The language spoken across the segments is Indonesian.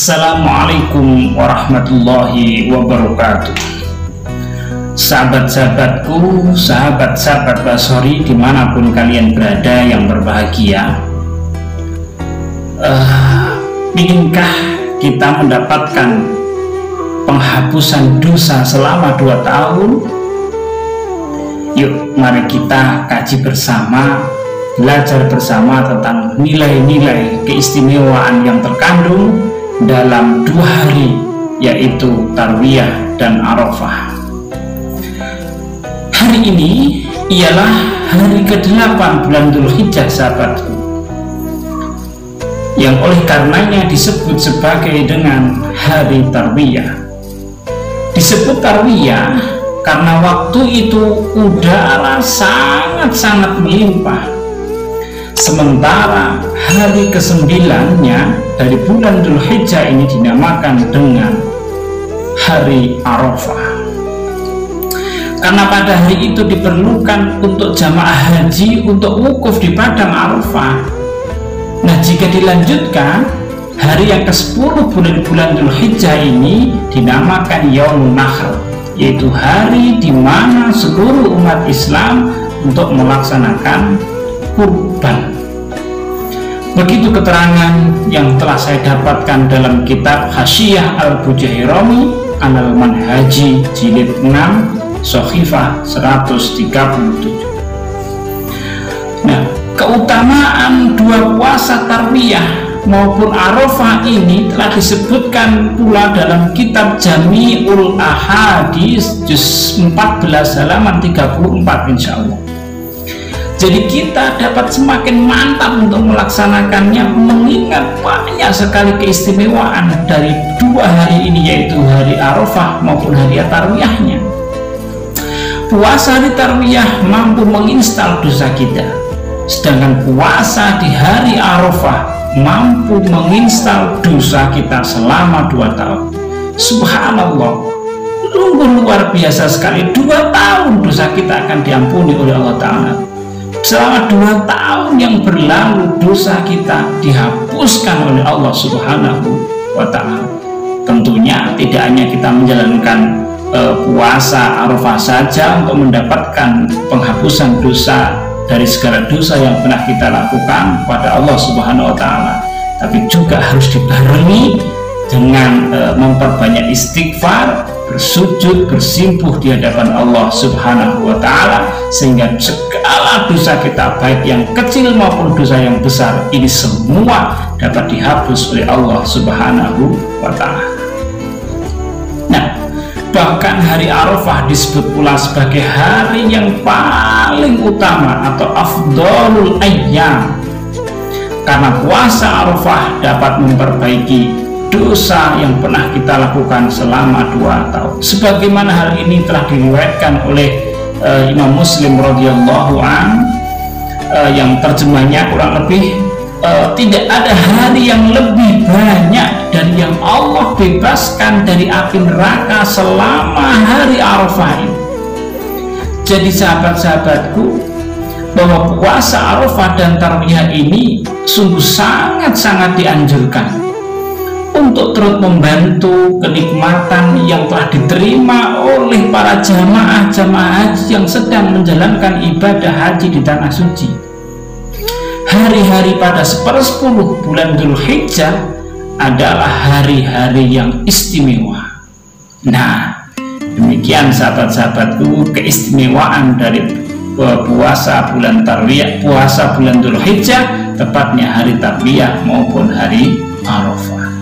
Assalamualaikum warahmatullahi wabarakatuh. Sahabat-sahabatku, sahabat-sahabat Basori dimanapun kalian berada yang berbahagia, inginkah kita mendapatkan penghapusan dosa selama 2 tahun? Yuk mari kita kaji bersama, belajar bersama tentang nilai-nilai keistimewaan yang terkandung dalam 2 hari, yaitu Tarwiyah dan Arafah. Hari ini ialah hari ke-8 bulan Dzulhijjah, sahabatku, yang oleh karenanya disebut sebagai dengan hari Tarwiyah. Disebut Tarwiyah karena waktu itu udara sangat-sangat melimpah. Sementara hari ke-9-nya dari bulan Dzulhijjah ini dinamakan dengan hari Arafah. Karena pada hari itu diperlukan untuk jamaah haji untuk wukuf di padang Arafah. Nah, jika dilanjutkan, hari yang ke-10 bulan Dzulhijjah ini dinamakan Yaumun Nahr, yaitu hari di mana seluruh umat Islam untuk melaksanakan kurban. Begitu keterangan yang telah saya dapatkan dalam kitab Hasyiah Al-Bujairami Alal Manhaji jilid 6 Sohifah 137. Nah, keutamaan 2 puasa Tarwiyah maupun Arafah ini telah disebutkan pula dalam kitab Jami'ul Ahadits juz 14 halaman 34, insyaallah. Jadi kita dapat semakin mantap untuk melaksanakannya, mengingat banyak sekali keistimewaan dari 2 hari ini, yaitu hari Arafah maupun hari Tarwiyahnya. Puasa hari Tarwiyah mampu menginstal dosa kita, sedangkan puasa di hari Arafah mampu menginstal dosa kita selama 2 tahun. Subhanallah, sungguh luar biasa sekali. 2 tahun dosa kita akan diampuni oleh Allah Ta'ala. Selama 2 tahun yang berlalu, dosa kita dihapuskan oleh Allah Subhanahu wa Ta'ala. Tentunya tidak hanya kita menjalankan puasa Arafah saja untuk mendapatkan penghapusan dosa dari segala dosa yang pernah kita lakukan pada Allah Subhanahu wa Ta'ala, tapi juga harus dibarengi dengan memperbanyak istighfar, bersujud, bersimpuh di hadapan Allah Subhanahu wa Ta'ala, sehingga segala dosa kita, baik yang kecil maupun dosa yang besar, ini semua dapat dihapus oleh Allah Subhanahu wa Ta'ala. Bahkan hari Arafah disebut pula sebagai hari yang paling utama atau afdhalul ayyam, karena puasa Arafah dapat memperbaiki dosa yang pernah kita lakukan selama 2 tahun. Sebagaimana hal ini telah diriwayatkan oleh Imam Muslim radhiyallahu an, yang terjemahnya kurang lebih tidak ada hari yang lebih banyak dari yang Allah bebaskan dari api neraka selama hari Arafah ini. Jadi sahabat-sahabatku, bahwa puasa Arafah dan Tarwiyah ini sungguh sangat-sangat dianjurkan untuk terus membantu kenikmatan yang telah diterima oleh para jamaah haji yang sedang menjalankan ibadah haji di tanah suci. Hari-hari pada 1/10 bulan Dzulhijjah adalah hari-hari yang istimewa. Nah, demikian sahabat-sahabatku keistimewaan dari puasa bulan Tarwiyah, puasa bulan Dzulhijjah, tepatnya hari Tarwiyah maupun hari Arafah.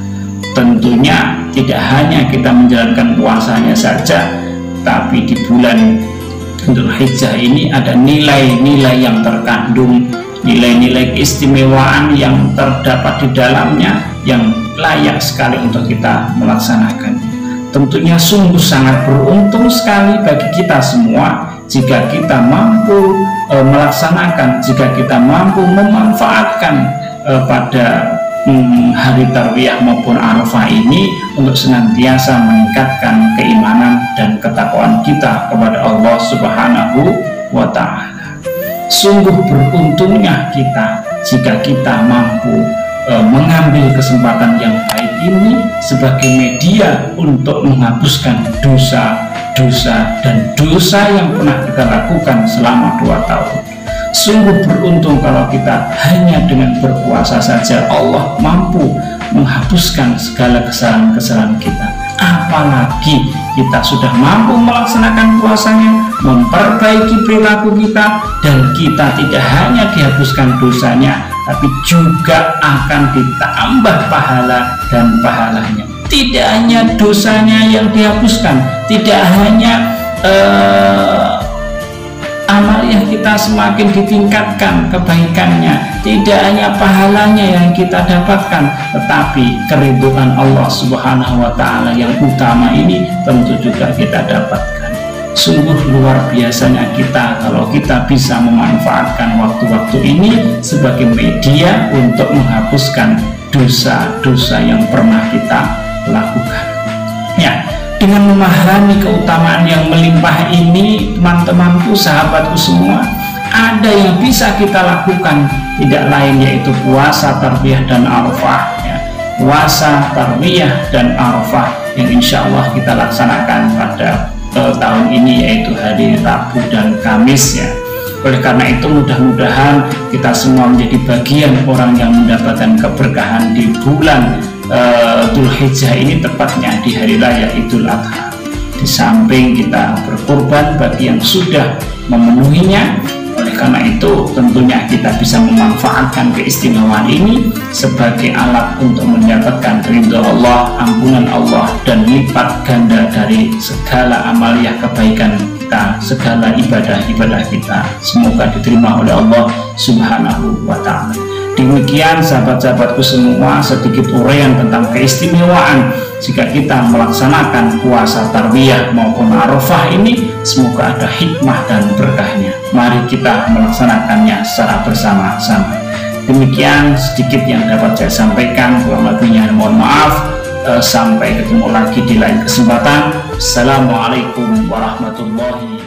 Tentunya tidak hanya kita menjalankan puasanya saja, tapi di bulan Dzulhijjah ini ada nilai-nilai yang terkandung, nilai-nilai keistimewaan yang terdapat di dalamnya yang layak sekali untuk kita melaksanakan. Tentunya sungguh sangat beruntung sekali bagi kita semua jika kita mampu melaksanakan, jika kita mampu memanfaatkan pada hari Tarwiyah maupun Arafah ini untuk senantiasa meningkatkan keimanan dan ketakwaan kita kepada Allah Subhanahu wa Ta'ala. Sungguh beruntungnya kita jika kita mampu mengambil kesempatan yang baik ini sebagai media untuk menghapuskan dosa-dosa dan dosa yang pernah kita lakukan selama 2 tahun. Sungguh beruntung kalau kita hanya dengan berpuasa saja Allah mampu menghapuskan segala kesalahan-kesalahan kita. Apalagi kita sudah mampu melaksanakan puasanya, memperbaiki perilaku kita, dan kita tidak hanya dihapuskan dosanya, tapi juga akan ditambah pahala dan pahalanya. Tidak hanya dosanya yang dihapuskan, tidak hanya amaliyah kita semakin ditingkatkan kebaikannya, tidak hanya pahalanya yang kita dapatkan, tetapi keridhaan Allah Subhanahu wa Ta'ala yang utama ini tentu juga kita dapatkan. Sungguh luar biasanya kita kalau kita bisa memanfaatkan waktu-waktu ini sebagai media untuk menghapuskan dosa-dosa yang pernah kita lakukan. Ya, dengan memahami keutamaan yang melimpah ini, teman-temanku, sahabatku semua, ada yang bisa kita lakukan, tidak lain yaitu puasa Tarwiyah dan Arafah, ya. Puasa Tarwiyah dan Arafah yang insya Allah kita laksanakan pada tahun ini, yaitu hari Rabu dan Kamis, ya. Oleh karena itu mudah-mudahan kita semua menjadi bagian orang yang mendapatkan keberkahan di bulan Dzulhijjah ini, tepatnya di hari raya Idul Adha. Di samping kita berkorban bagi yang sudah memenuhinya, oleh karena itu tentunya kita bisa memanfaatkan keistimewaan ini sebagai alat untuk mendapatkan ridho Allah, ampunan Allah, dan lipat ganda dari segala amaliyah kebaikan kita, segala ibadah-ibadah kita. Semoga diterima oleh Allah Subhanahu wa Ta'ala. Demikian sahabat-sahabatku semua, sedikit uraian tentang keistimewaan jika kita melaksanakan puasa Tarwiyah maupun Arafah ini. Semoga ada hikmah dan berkahnya. Mari kita melaksanakannya secara bersama-sama. Demikian sedikit yang dapat saya sampaikan, kurang lebihnya mohon maaf. Sampai ketemu lagi di lain kesempatan. Assalamualaikum warahmatullahi wabarakatuh.